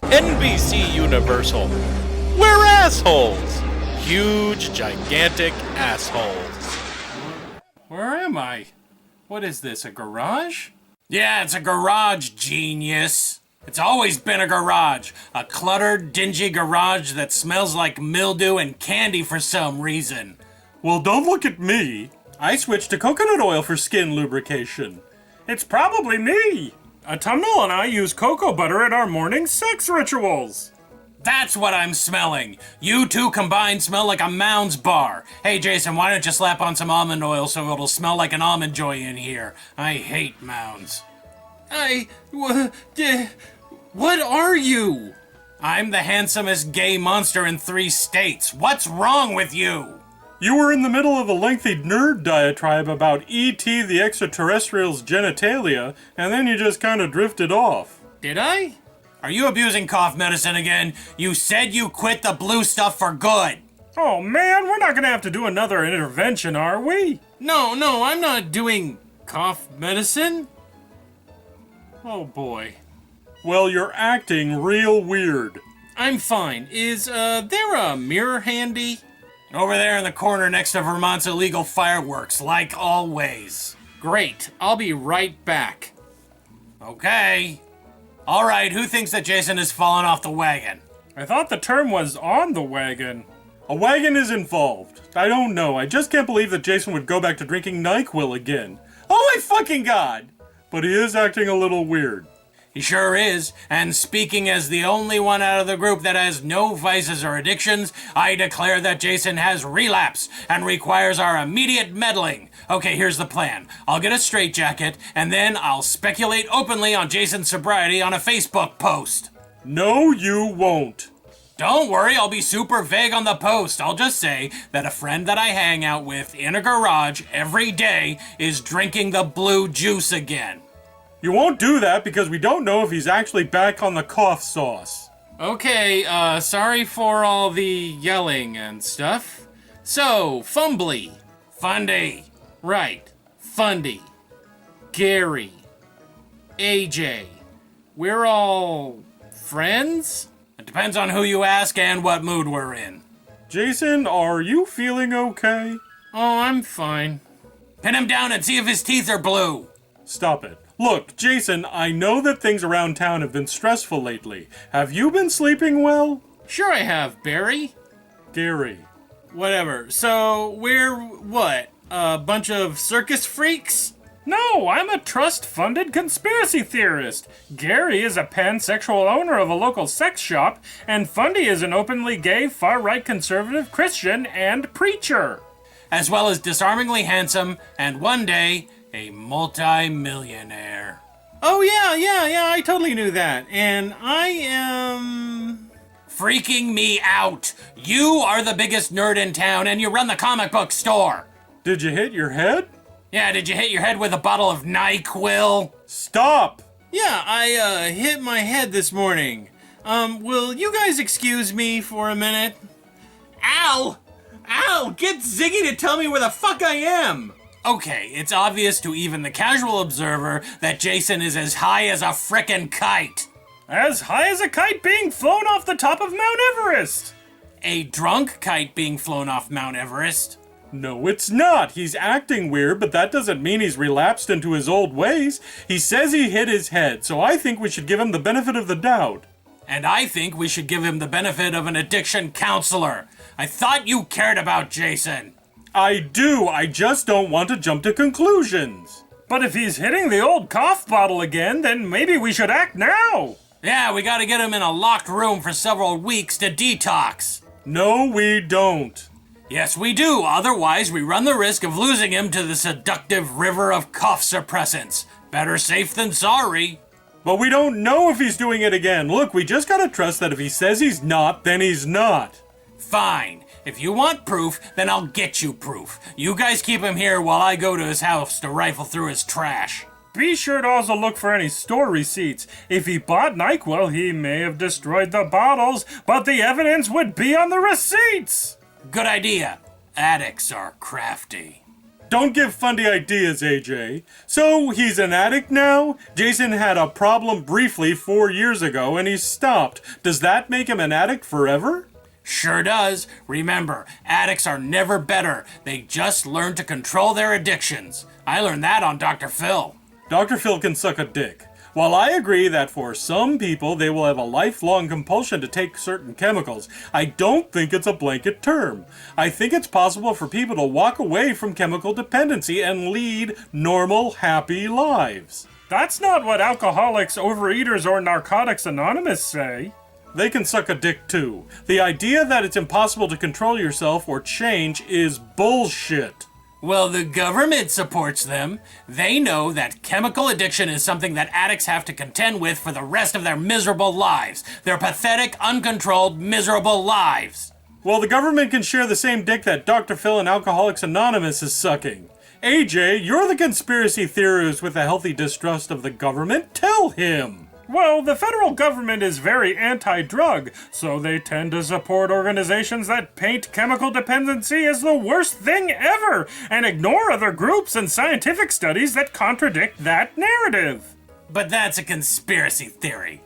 NBC Universal. We're assholes. Huge, gigantic assholes. Where am I? What is this, a garage? Yeah, it's a garage, genius. It's always been a garage. A cluttered, dingy garage that smells like mildew and candy for some reason. Well, don't look at me. I switched to coconut oil for skin lubrication. It's probably me. Autumnal and I use cocoa butter in our morning sex rituals. That's what I'm smelling. You two combined smell like a Mounds bar. Hey, Jason, why don't you slap on some almond oil so it'll smell like an almond joy in here? I hate Mounds. What are you? I'm the handsomest gay monster in 3 states. What's wrong with you? You were in the middle of a lengthy nerd diatribe about E.T. the extraterrestrial's genitalia, and then you just kind of drifted off. Did I? Are you abusing cough medicine again? You said you quit the blue stuff for good. Oh man, we're not gonna have to do another intervention, are we? No, I'm not doing cough medicine. Oh boy. Well, you're acting real weird. I'm fine. Is there a mirror handy? Over there in the corner next to Vermont's illegal fireworks, like always. Great. I'll be right back. Okay. All right, who thinks that Jason has fallen off the wagon? I thought the term was on the wagon. A wagon is involved. I don't know. I just can't believe that Jason would go back to drinking NyQuil again. Oh my fucking god! But he is acting a little weird. He sure is, and speaking as the only one out of the group that has no vices or addictions, I declare that Jason has relapse and requires our immediate meddling. Okay, here's the plan. I'll get a straitjacket, and then I'll speculate openly on Jason's sobriety on a Facebook post. No, you won't. Don't worry, I'll be super vague on the post. I'll just say that a friend that I hang out with in a garage every day is drinking the blue juice again. You won't do that because we don't know if he's actually back on the cough sauce. Okay, sorry for all the yelling and stuff. So, Fumbly. Fundy. Right. Fundy. Gary. AJ. We're all friends? It depends on who you ask and what mood we're in. Jason, are you feeling okay? Oh, I'm fine. Pin him down and see if his teeth are blue. Stop it. Look, Jason, I know that things around town have been stressful lately. Have you been sleeping well? Sure I have, Barry. Gary. Whatever. So, we're what? A bunch of circus freaks? No, I'm a trust-funded conspiracy theorist. Gary is a pansexual owner of a local sex shop, and Fundy is an openly gay, far-right conservative Christian and preacher. As well as disarmingly handsome, and one day, a multi-millionaire. Oh, yeah, I totally knew that. And I am... freaking me out. You are the biggest nerd in town, and you run the comic book store. Did you hit your head? Yeah, did you hit your head with a bottle of NyQuil? Stop! Yeah, I hit my head this morning. Will you guys excuse me for a minute? Ow! Get Ziggy to tell me where the fuck I am! Okay, it's obvious to even the casual observer that Jason is as high as a frickin' kite. As high as a kite being flown off the top of Mount Everest! A drunk kite being flown off Mount Everest. No, it's not. He's acting weird, but that doesn't mean he's relapsed into his old ways. He says he hit his head, so I think we should give him the benefit of the doubt. And I think we should give him the benefit of an addiction counselor. I thought you cared about Jason. I do, I just don't want to jump to conclusions. But if he's hitting the old cough bottle again, then maybe we should act now. Yeah, we gotta get him in a locked room for several weeks to detox. No, we don't. Yes, we do. Otherwise, we run the risk of losing him to the seductive river of cough suppressants. Better safe than sorry. But we don't know if he's doing it again. Look, we just gotta trust that if he says he's not, then he's not. Fine. If you want proof, then I'll get you proof. You guys keep him here while I go to his house to rifle through his trash. Be sure to also look for any store receipts. If he bought NyQuil, he may have destroyed the bottles, but the evidence would be on the receipts. Good idea. Addicts are crafty. Don't give Fundy ideas, AJ. So, he's an addict now? Jason had a problem briefly 4 years ago and he stopped. Does that make him an addict forever? Sure does. Remember, addicts are never better. They just learn to control their addictions. I learned that on Dr. Phil. Dr. Phil can suck a dick. While I agree that for some people they will have a lifelong compulsion to take certain chemicals, I don't think it's a blanket term. I think it's possible for people to walk away from chemical dependency and lead normal, happy lives. That's not what Alcoholics, Overeaters, or Narcotics Anonymous say. They can suck a dick too. The idea that it's impossible to control yourself or change is bullshit. Well, the government supports them. They know that chemical addiction is something that addicts have to contend with for the rest of their miserable lives. Their pathetic, uncontrolled, miserable lives. Well, the government can share the same dick that Dr. Phil and Alcoholics Anonymous is sucking. AJ, you're the conspiracy theorist with a healthy distrust of the government. Tell him. Well, the federal government is very anti-drug, so they tend to support organizations that paint chemical dependency as the worst thing ever, and ignore other groups and scientific studies that contradict that narrative. But that's a conspiracy theory.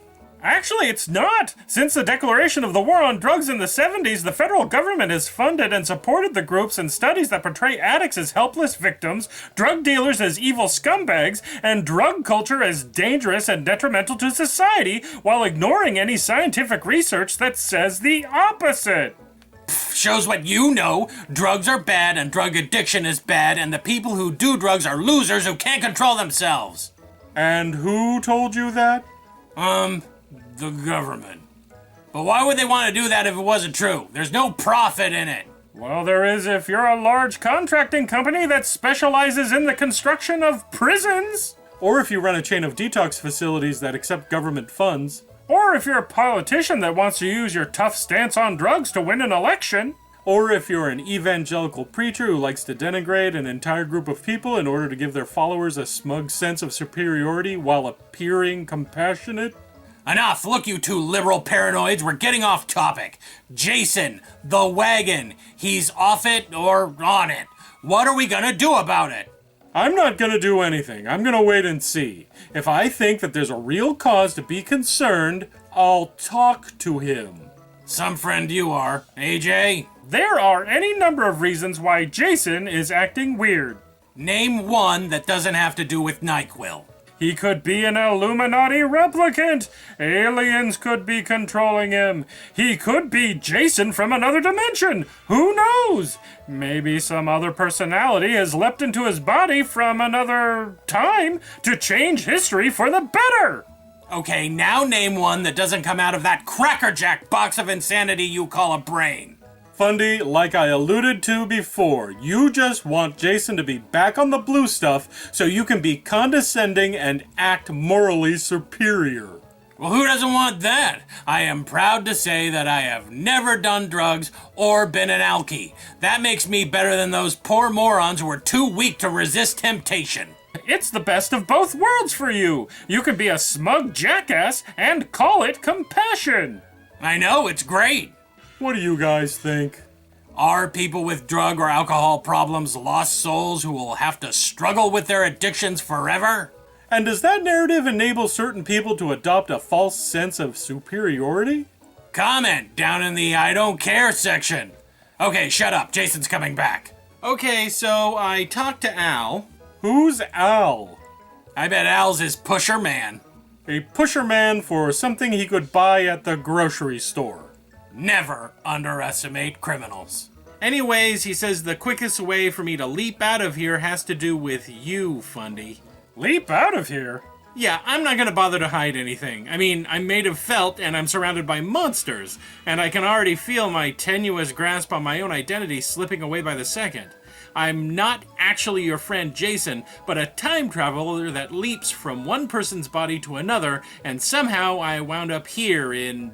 Actually, it's not. Since the declaration of the war on drugs in the 70s, the federal government has funded and supported the groups and studies that portray addicts as helpless victims, drug dealers as evil scumbags, and drug culture as dangerous and detrimental to society, while ignoring any scientific research that says the opposite. Shows what you know. Drugs are bad and drug addiction is bad, and the people who do drugs are losers who can't control themselves. And who told you that? The government. But why would they want to do that if it wasn't true? There's no profit in it. Well, there is if you're a large contracting company that specializes in the construction of prisons. Or if you run a chain of detox facilities that accept government funds. Or if you're a politician that wants to use your tough stance on drugs to win an election. Or if you're an evangelical preacher who likes to denigrate an entire group of people in order to give their followers a smug sense of superiority while appearing compassionate. Enough! Look, you two liberal paranoids, we're getting off topic. Jason, the wagon, he's off it or on it. What are we gonna do about it? I'm not gonna do anything. I'm gonna wait and see. If I think that there's a real cause to be concerned, I'll talk to him. Some friend you are. AJ? There are any number of reasons why Jason is acting weird. Name one that doesn't have to do with NyQuil. He could be an Illuminati replicant. Aliens could be controlling him. He could be Jason from another dimension. Who knows? Maybe some other personality has leapt into his body from another time to change history for the better. Okay, now name one that doesn't come out of that crackerjack box of insanity you call a brain. Fundy, like I alluded to before, you just want Jason to be back on the blue stuff so you can be condescending and act morally superior. Well, who doesn't want that? I am proud to say that I have never done drugs or been an alkie. That makes me better than those poor morons who are too weak to resist temptation. It's the best of both worlds for you. You can be a smug jackass and call it compassion. I know, it's great. What do you guys think? Are people with drug or alcohol problems lost souls who will have to struggle with their addictions forever? And does that narrative enable certain people to adopt a false sense of superiority? Comment down in the I don't care section. Okay, shut up. Jason's coming back. Okay, so I talked to Al. Who's Al? I bet Al's his pusher man. A pusher man for something he could buy at the grocery store. Never underestimate criminals. Anyways, he says the quickest way for me to leap out of here has to do with you, Fundy. Leap out of here? Yeah, I'm not gonna bother to hide anything. I mean, I'm made of felt and I'm surrounded by monsters, and I can already feel my tenuous grasp on my own identity slipping away by the second. I'm not actually your friend Jason, but a time traveler that leaps from one person's body to another, and somehow I wound up here in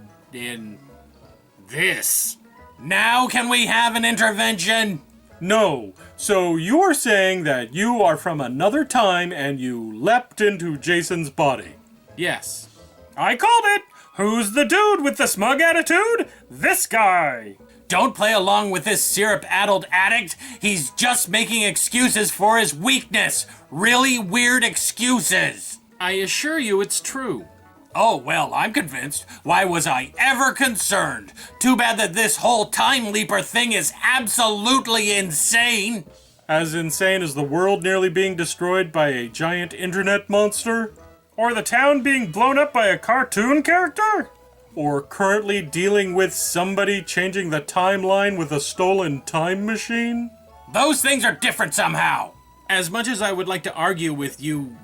this. Now can we have an intervention? No. So you are saying that you are from another time and you leapt into Jason's body? Yes. I called it. Who's the dude with the smug attitude? This guy. Don't play along with this syrup-addled addict. He's just making excuses for his weakness. Really weird excuses. I assure you it's true. Oh, well, I'm convinced. Why was I ever concerned? Too bad that this whole time leaper thing is absolutely insane. As insane as the world nearly being destroyed by a giant internet monster? Or the town being blown up by a cartoon character? Or currently dealing with somebody changing the timeline with a stolen time machine? Those things are different somehow. As much as I would like to argue with you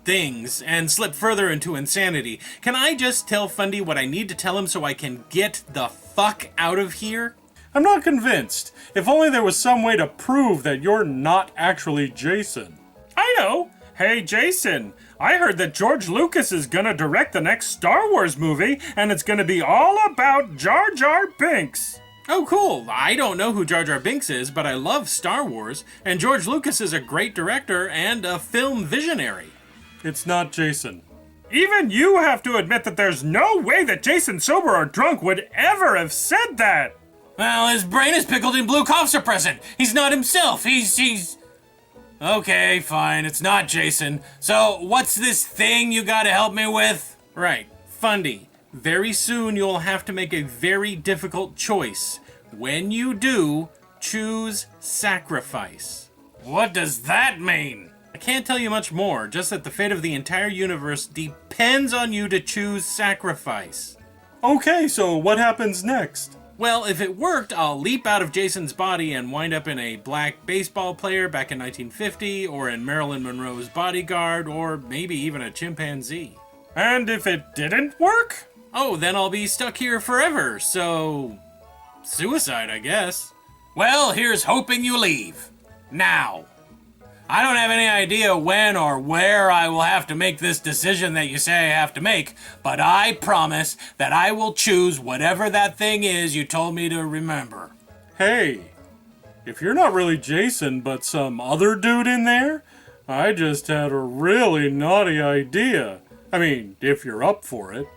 things and slip further into insanity, can I just tell Fundy what I need to tell him so I can get the fuck out of here? I'm not convinced. If only there was some way to prove that you're not actually Jason. I know. Hey, Jason, I heard that George Lucas is gonna direct the next Star Wars movie, and it's gonna be all about Jar Jar Binks. Oh, cool. I don't know who Jar Jar Binks is, but I love Star Wars, and George Lucas is a great director and a film visionary. It's not Jason. Even you have to admit that there's no way that Jason, sober or drunk, would ever have said that. Well, his brain is pickled in blue cough suppressant. He's not himself. He's... Okay, fine. It's not Jason. So, what's this thing you gotta help me with? Right. Fundy. Very soon you'll have to make a very difficult choice. When you do, choose sacrifice. What does that mean? I can't tell you much more, just that the fate of the entire universe depends on you to choose sacrifice. Okay, so what happens next? Well, if it worked, I'll leap out of Jason's body and wind up in a black baseball player back in 1950, or in Marilyn Monroe's bodyguard, or maybe even a chimpanzee. And if it didn't work? Oh, then I'll be stuck here forever, so... suicide, I guess. Well, here's hoping you leave. Now. I don't have any idea when or where I will have to make this decision that you say I have to make, but I promise that I will choose whatever that thing is you told me to remember. Hey, if you're not really Jason but some other dude in there, I just had a really naughty idea. I mean, if you're up for it.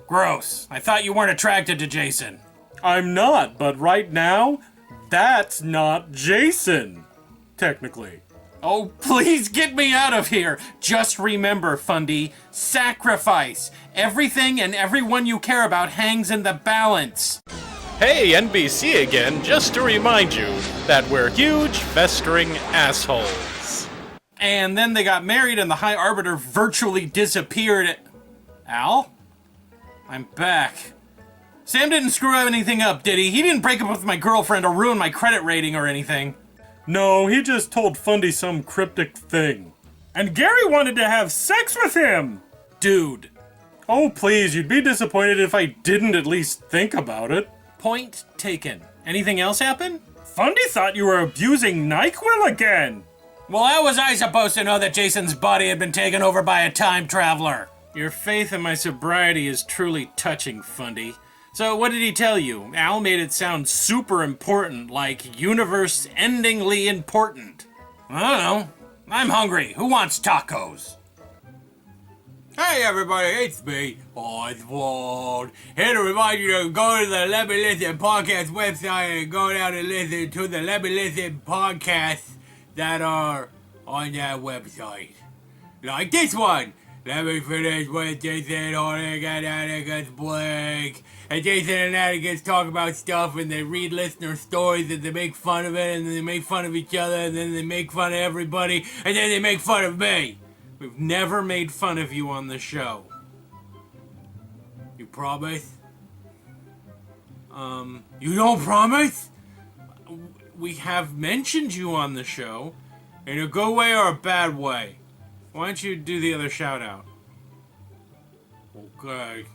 Gross. I thought you weren't attracted to Jason. I'm not, but right now, that's not Jason, technically. Oh, please get me out of here! Just remember, Fundy, sacrifice. Everything and everyone you care about hangs in the balance. Hey, NBC again, just to remind you that we're huge, festering assholes. And then they got married and the High Arbiter virtually disappeared. Al? I'm back. Sam didn't screw anything up, did he? He didn't break up with my girlfriend or ruin my credit rating or anything. No, he just told Fundy some cryptic thing. And Gary wanted to have sex with him! Dude. Oh, please, you'd be disappointed if I didn't at least think about it. Point taken. Anything else happen? Fundy thought you were abusing NyQuil again! Well, how was I supposed to know that Jason's body had been taken over by a time traveler? Your faith in my sobriety is truly touching, Fundy. So what did he tell you? Al made it sound super important, like universe-endingly important. I don't know. I'm hungry. Who wants tacos? Hey everybody, it's me, Oswald. Here to remind you to go to the Lemme Listen podcast website and go down and listen to the Lemme Listen podcasts that are on that website. Like this one. Lemme Finish with Jason Hornick and Atticus Blake. And Jason and Atticus talk about stuff and they read listener stories and they make fun of it and then they make fun of each other and then they make fun of everybody and then they make fun of me. We've never made fun of you on the show. You promise? You don't promise? We have mentioned you on the show. In a good way or a bad way? Why don't you do the other shout out? Okay.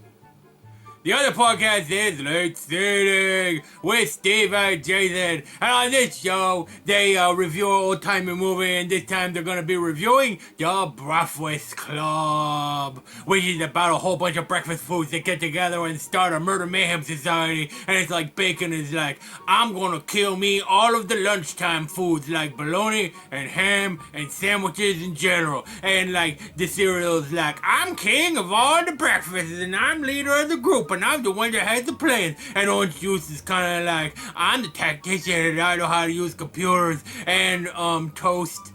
The other podcast is Late Seating with Steve and Jason. And on this show, they review an old-timey movie, and this time they're going to be reviewing The Breakfast Club, which is about a whole bunch of breakfast foods that get together and start a murder mayhem society. And it's like bacon is like, I'm going to kill me all of the lunchtime foods like bologna and ham and sandwiches in general. And like the cereal is like, I'm king of all the breakfasts and I'm leader of the group. and I'm the one that has the plan. And Orange Juice is kind of like, I'm the tactician and I know how to use computers and Toast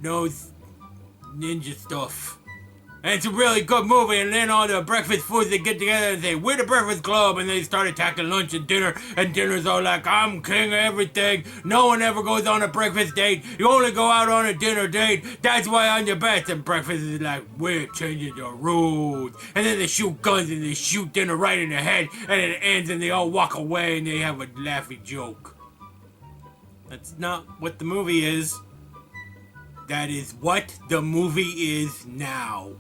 knows ninja stuff. And it's a really good movie, and then all the breakfast foods, they get together and say, we're the Breakfast Club, and they start attacking lunch and dinner's all like, I'm king of everything, no one ever goes on a breakfast date, you only go out on a dinner date, that's why I'm your best, and breakfast is like, we're changing the rules, and then they shoot guns and they shoot dinner right in the head, and it ends and they all walk away and they have a laughy joke. That's not what the movie is. That is what the movie is now.